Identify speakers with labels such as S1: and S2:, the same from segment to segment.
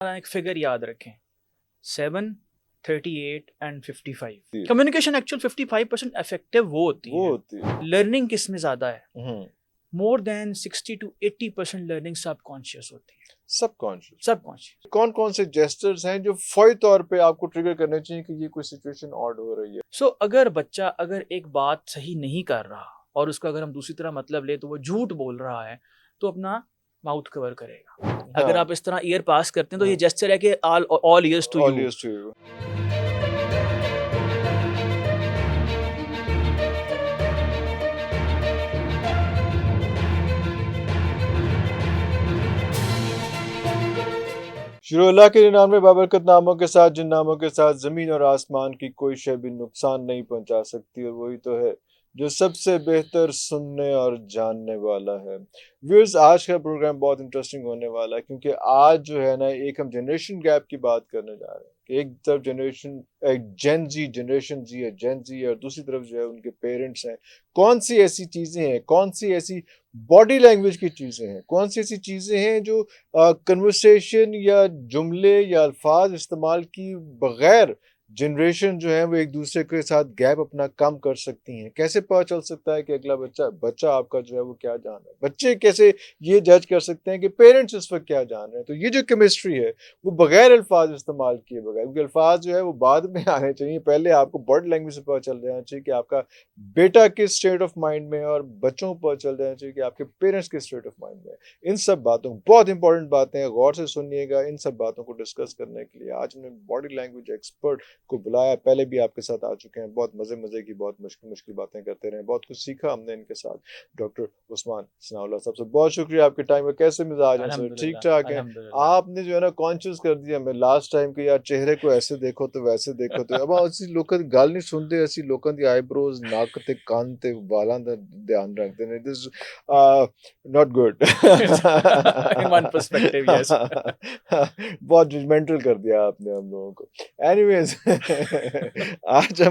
S1: एक फिगर याद रखें 7, 38 एंड 55। कम्युनिकेशन एक्चुअल 55% इफेक्टिव वो होती है। लर्निंग किस में ज़्यादा है? More than 60 to 80% learning subconscious होती है। सबकॉन्शियस
S2: कौन कौन से जेस्चर्स हैं जो फौरी तौर पे आपको ट्रिगर करने चाहिए कि ये कोई सिचुएशन ऑड हो रही है?
S1: अगर बच्चा अगर एक बात सही नहीं कर रहा और उसका अगर हम दूसरी तरह मतलब ले तो वो झूठ बोल रहा है तो अपना माउथ कवर करेगा। अगर आप इस तरह ईयर पास करते हैं तो ये जेस्चर है कि ऑल ईयर्स टू यू।
S2: शुरू अल्लाह के नाम में बाबरकत नामों के साथ, जिन नामों के साथ ज़मीन और आसमान की कोई शय भी नुकसान नहीं पहुंचा सकती, और वही तो है जो सबसे बेहतर सुनने और जानने वाला है। व्यूअर्स, आज का प्रोग्राम बहुत इंटरेस्टिंग होने वाला है क्योंकि आज जो है ना, एक हम जनरेशन गैप की बात करने जा रहे हैं कि एक तरफ जनरेशन जी है, जेन जी है, और दूसरी तरफ जो है उनके पेरेंट्स हैं। कौन सी ऐसी चीज़ें हैं, कौन सी ऐसी बॉडी लैंग्वेज की चीज़ें हैं, कौन सी ऐसी चीज़ें हैं जो कन्वर्सेशन या जुमले या अल्फाज इस्तेमाल की बगैर जनरेशन जो है वो एक दूसरे के साथ गैप अपना कम कर सकती हैं। कैसे पता चल सकता है कि अगला बच्चा आपका जो है वो क्या जान रहा है? बच्चे कैसे ये जज कर सकते हैं कि पेरेंट्स इस वक्त क्या जान रहे हैं? तो ये जो केमिस्ट्री है वो बगैर अल्फाज इस्तेमाल किए बगैर, क्योंकि अल्फाज जो है वो बाद में आने चाहिए, पहले आपको बॉडी लैंग्वेज से पता चल जाना चाहिए कि आपका बेटा किस स्टेट ऑफ माइंड में है, और बच्चों को पता चल जाना चाहिए कि आपके पेरेंट्स किस स्टेट ऑफ माइंड में है। इन सब बातों, बहुत इंपॉर्टेंट बातें हैं, गौर से सुनिएगा। इन सब बातों को डिस्कस करने के लिए आज हमने बॉडी लैंग्वेज एक्सपर्ट को बुलाया। पहले भी आपके साथ आ चुके हैं, बहुत मजे की, बहुत मुश्किल बातें करते रहे, बहुत कुछ सीखा हमने इनके साथ। डॉक्टर उस्मान सनाउल्लाह साहब से बहुत शुक्रिया आपके टाइम में। कैसे मिजाज हैं सर? ठीक ठाक है? आपने जो है ना कॉन्शियस कर दिया मैं लास्ट टाइम के, यार चेहरे को ऐसे देखो तो वैसे देखो तो। अब ऐसी लोग गल नहीं सुनते, ऐसी लोगों की आईब्रोज, नक ते कान ते वालां दा ध्यान रखते हैं। This not good.
S1: In one perspective, yes.
S2: बहुत जजमेंटल कर दिया आपने हम लोगों को। एनीवेज,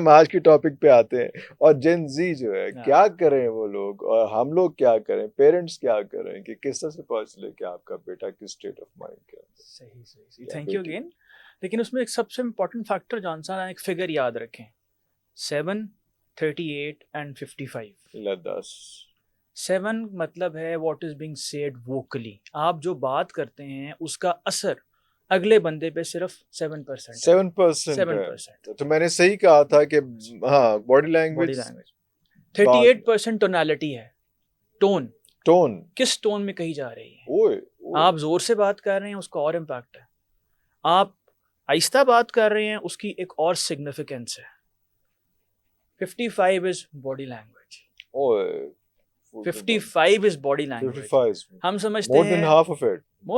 S2: आज की टॉपिक पे आते हैं। और जेन जी जो है, क्या करें वो लोग और हम लोग क्या करें, पेरेंट्स क्या करें, कि किस तरह से पता चले कि आपका बेटा किस स्टेट ऑफ माइंड के अंदर?
S1: सही, थैंक यू अगेन। लेकिन उसमें एक सबसे इम्पोर्टेंट फैक्टर जॉन सा, एक फिगर याद रखें 7, 38 एंड 55। 7 मतलब है what is being said vocally. आप जो बात करते हैं उसका असर अगले बंदे पे सिर्फ 7%
S2: तो मैंने सही कहा था कि हाँ, बॉडी लैंग्वेज
S1: 38% टोनैलिटी है।
S2: टोन
S1: किस टोन में कही जा रही है?
S2: ओए।
S1: आप जोर से बात कर रहे हैं उसका और इम्पैक्ट है, आप आहिस्ता बात कर रहे हैं उसकी एक और सिग्निफिकेंस है। 55 इज बॉडी लैंग्वेज।
S2: ओए,
S1: 55 इज बॉडी लैंग्वेज। हम समझते हैं more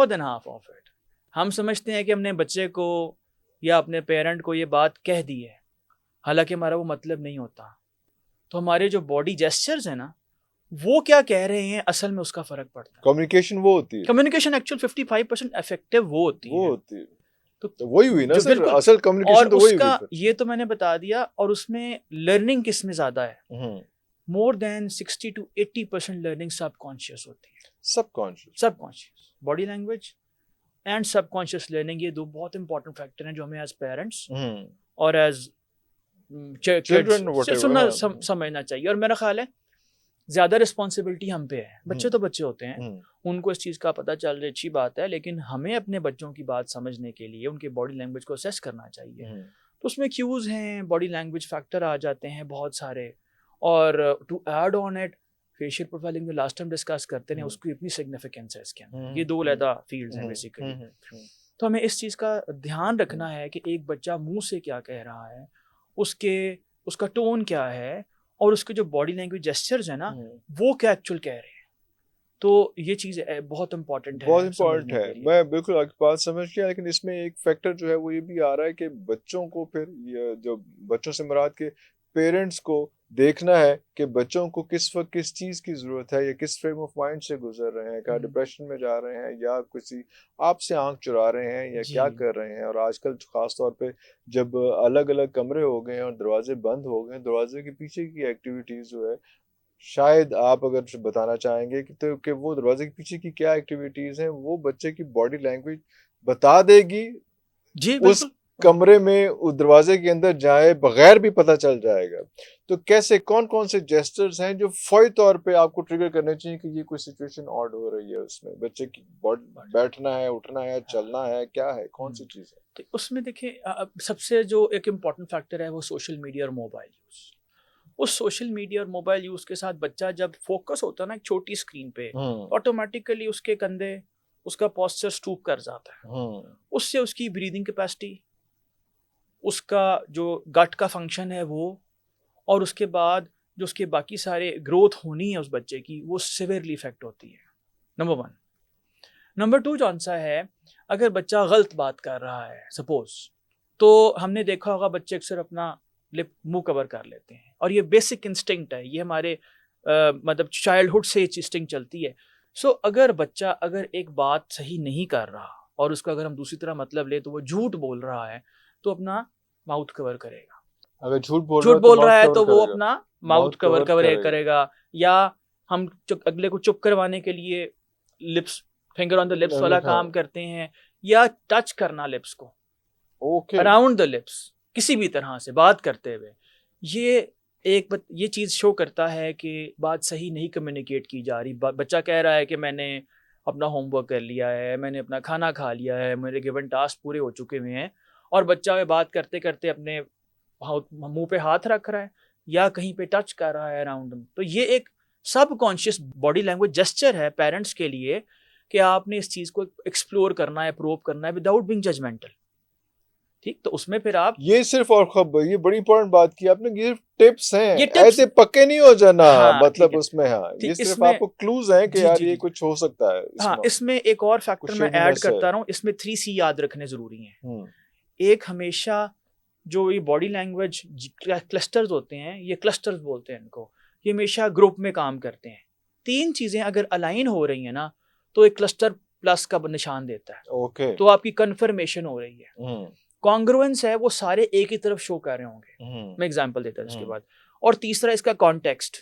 S1: than half of it. हम समझते हैं कि हमने बच्चे को या अपने पेरेंट को ये बात कह दी है, हालांकि हमारा वो मतलब नहीं होता। तो हमारे जो बॉडी जेस्चर्स है ना, वो क्या कह रहे हैं असल में उसका फर्क पड़ता है।
S2: कम्युनिकेशन वो होती है।
S1: कम्युनिकेशन एक्चुअल 55% इफेक्टिव वो होती है।
S2: तो वही हुई ना सर, असल कम्युनिकेशन तो वही हुई।
S1: ये तो मैंने बता दिया। और उसमें लर्निंग किस में ज्यादा है? More than 60 to 80% learning subconscious होती है। Subconscious body language and subconscious learning, ये दो बहुत इंपॉर्टेंट फैक्टर हैं जो हमें एज पेरेंट्स और एज चिल्ड्रन समझना चाहिए। और मेरा ख्याल है ज्यादा रिस्पॉन्सिबिलिटी हम पे है। बच्चे तो बच्चे होते हैं, उनको इस चीज़ का पता चल रही, अच्छी बात है, लेकिन हमें अपने बच्चों की बात समझने के लिए उनके बॉडी लैंग्वेज को असेस करना चाहिए। तो उसमें क्यूज हैं, बॉडी लैंग्वेज फैक्टर आ जाते हैं बहुत सारे। और to add on it, facial profiling जो लास्ट टाइम डिस्कस करते हैं उसकी इतनी सिग्निफिकेंस है इसके अंदर। ये दो अलग फील्ड्स हैं बेसिकली। तो हमें इस चीज़ का ध्यान रखना है कि एक बच्चा मुंह से क्या कह रहा है, उसका टोन क्या है, और उसके जो बॉडी लैंग्वेज जेस्चर्स है ना वो क्या एक्चुअल कह रहे हैं। तो ये चीज़ बहुत इंपॉर्टेंट है।
S2: मैं बिल्कुल आपकी बात समझ गया, लेकिन इसमें एक फैक्टर जो है वो ये भी आ रहा है कि बच्चों को, फिर जो बच्चों से मुराद के पेरेंट्स को देखना है कि बच्चों को किस वक्त किस चीज़ की ज़रूरत है, या किस फ्रेम ऑफ माइंड से गुजर रहे हैं, क्या डिप्रेशन में जा रहे हैं, या किसी आपसे आंख चुरा रहे हैं, या क्या कर रहे हैं। और आजकल खास तौर पे जब अलग अलग कमरे हो गए हैं और दरवाजे बंद हो गए, दरवाजे के पीछे की एक्टिविटीज़ जो है, शायद आप अगर बताना चाहेंगे कि वो दरवाजे के पीछे की क्या एक्टिविटीज़ हैं, वो बच्चे की बॉडी लैंग्वेज बता देगी,
S1: जी
S2: उस
S1: बिल्कुल।
S2: कमरे में उस दरवाजे के अंदर जाए बगैर भी पता चल जाएगा। तो कैसे कौन कौन से जेस्चर्स हैं जो फौरी तौर पे आपको ट्रिगर करने चाहिए कि ये कोई सिचुएशन ऑड हो रही है, उसमें बच्चे की बैठना है, उठना है, चलना है, क्या है, कौन सी चीज है?
S1: तो उसमें देखिए सबसे जो एक इम्पॉर्टेंट फैक्टर है वो सोशल मीडिया और मोबाइल यूज़। उस सोशल मीडिया और मोबाइल यूज़ के साथ बच्चा जब फोकस होता है ना एक छोटी स्क्रीन पे, ऑटोमेटिकली उसके कंधे, उसका पोस्चर स्टूप कर जाता है। उससे उसकी ब्रीदिंग कैपेसिटी, उसका जो गट का फंक्शन है वो, और उसके बाद जो उसके बाकी सारे ग्रोथ होनी है उस बच्चे की, वो सिवियरली इफेक्ट होती है। नंबर 1। नंबर 2 कौन सा है, अगर बच्चा गलत बात कर रहा है सपोज, तो हमने देखा होगा बच्चे अक्सर अपना लिप मुंह कवर कर लेते हैं, और ये बेसिक इंस्टिंक्ट है, ये हमारे मतलब चाइल्डहुड से ये इंस्टिंक्ट चलती है। सो अगर बच्चा अगर एक बात सही नहीं कर रहा और उसका अगर हम दूसरी तरह मतलब ले तो वो झूठ बोल रहा है, तो अपना माउथ कवर करेगा।
S2: अगर झूठ बोल
S1: झूठ
S2: रहा है तो
S1: बोल
S2: माउथ
S1: रहा है
S2: कवर
S1: तो वो
S2: करेगा,
S1: अपना
S2: माउथ
S1: माउथ कवर
S2: करेगा।
S1: करेगा। या हम अगले को चुप करवाने के लिए lips, finger on the lips वाला
S2: हाँ,
S1: काम करते हैं, या टच करना लिप्स को
S2: ओके।
S1: अराउंड द लिप्स किसी भी तरह से बात करते हुए, ये ये चीज़ शो करता है कि बात सही नहीं कम्युनिकेट की जा रही। बच्चा कह रहा है कि मैंने अपना होमवर्क कर लिया है, मैंने अपना खाना खा लिया है, मेरे गिवन टास्क पूरे हो चुके हुए हैं, और बच्चा वे बात करते करते अपने मुंह पे हाथ रख रहा है या कहीं पे टच कर रहा है अराउंड। तो ये एक सब कॉन्शियस बॉडी लैंग्वेज जेस्चर है पेरेंट्स के लिए कि आपने इस चीज़ को एक्सप्लोर करना है, प्रोब करना है विदाउट बीइंग जजमेंटल। ठीक, तो उसमें फिर आप
S2: ये सिर्फ और खबर, ये बड़ी इंपॉर्टेंट बात की आपने, ये टिप्स हैं,
S1: ये टिप्स,
S2: ऐसे पक्के नहीं हो जाना।
S1: हाँ ठीक
S2: मतलब
S1: है,
S2: उसमें हाँ, ये
S1: ठीक
S2: सिर्फ
S1: इसमें,
S2: आपको क्लूज हैं कि
S1: जी
S2: यार
S1: जी
S2: ये
S1: जी,
S2: कुछ हो सकता है
S1: हाँ
S2: इसमें,
S1: इसमें एक और फैक्टर
S2: कुछ
S1: मैं ऐड
S2: शेडीनेस है।
S1: करता रहा हूँ, इसमें 3C याद रखने ज़रूरी हैं। एक हमेशा जो ये बॉडी लैंग्वेज क्लस्टर्स होते हैं, ये क्लस्टर्स बोलते हैं इनको, ये हमेशा ग्रुप में काम करते हैं। 3 चीज़ें अगर अलाइन हो रही हैं ना, तो एक क्लस्टर प्लस का निशान देता है,
S2: ओके।
S1: तो आपकी कन्फर्मेशन हो रही है। कॉन्ग्रुएंस है, वो सारे एक ही तरफ शो कर रहे होंगे। मैं एग्जांपल देता हूँ इसके बाद। और तीसरा इसका कॉन्टेक्स्ट।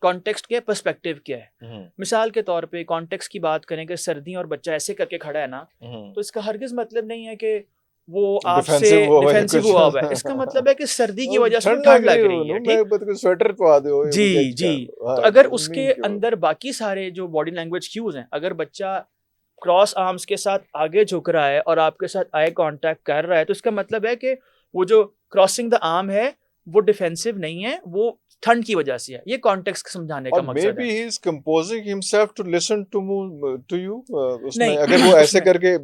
S1: कॉन्टेक्स्ट क्या है, पर्सपेक्टिव क्या है। मिसाल के तौर पे कॉन्टेक्स्ट की बात करें कि सर्दी और बच्चा ऐसे करके खड़ा है ना, तो इसका हरगिज मतलब नहीं है कि वो आपसे डिफेंसिव हुआ हुआ है। इसका मतलब है कि सर्दी की वजह से
S2: ठंड
S1: ठंड
S2: लग
S1: लग
S2: रही
S1: रही है।
S2: हो,
S1: ठीक,
S2: मैं बता स्वेटर पा दो,
S1: जी जी।
S2: हाँ,
S1: तो अगर
S2: मीन
S1: उसके
S2: क्यों?
S1: अंदर बाकी सारे जो बॉडी लैंग्वेज क्यूज हैं, अगर बच्चा क्रॉस आर्म्स के साथ आगे झुक रहा है और आपके साथ आई कांटेक्ट कर रहा है, तो इसका मतलब है कि वो जो क्रॉसिंग द आर्म है वो डिफेंसिव नहीं है, वो ठंड की वजह से है। ये कॉन्टेक्स्ट समझाने का
S2: और मे
S1: मकसद
S2: बी
S1: है।
S2: He is composing himself to listen to you, उसमें
S1: नहीं
S2: अगर वो ऐसे
S1: उसमें
S2: करके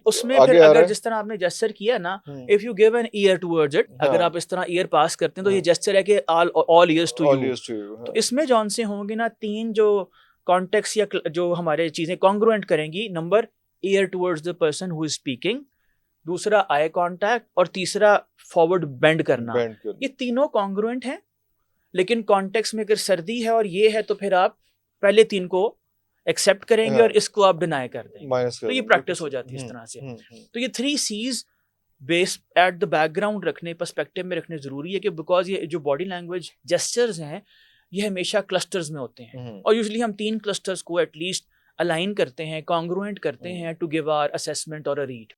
S1: उसमें फिर
S2: आगे आ रहा
S1: अगर
S2: है।
S1: जिस तरह आपने जेस्चर किया ना, if you give an year towards it, अगर
S2: हाँ,
S1: आप इस तरह ईयर पास करते हैं तो ये
S2: हाँ,
S1: जेस्चर है कि all ears to
S2: all
S1: you.
S2: Ears to you,
S1: तो
S2: हाँ।
S1: इसमें जौन से होंगे ना 3 जो कॉन्टेक्स्ट या जो हमारे चीजें कॉन्ग्रुएंट करेंगी, number year towards the person who is speaking, दूसरा आई कांटेक्ट, और तीसरा फॉरवर्ड बेंड करना।
S2: बैंड कर।
S1: ये तीनों कॉन्ग्रुएंट हैं, लेकिन कॉन्टेक्स्ट में अगर सर्दी है और ये है तो फिर आप पहले 3 को एक्सेप्ट करेंगे और
S2: हाँ,
S1: इसको आप डिनाई कर देंगे।
S2: माइनस कर
S1: तो ये
S2: देंगे, बिल्कुल
S1: प्रैक्टिस हो
S2: सही।
S1: जाती है इस तरह से।
S2: हम्म, हम्म,
S1: तो ये 3 C's base at the background रखने, पर्सपेक्टिव में रखने ज़रूरी है कि बिकॉज ये जो बॉडी लैंग्वेज जेस्चर्स हैं ये हमेशा क्लस्टर्स में होते हैं, और यूजुअली हम 3 क्लस्टर्स को एटलीस्ट अलाइन करते हैं, कॉन्ग्रुएंट करते हैं टू गिव आवर असेसमेंट और अ रीड।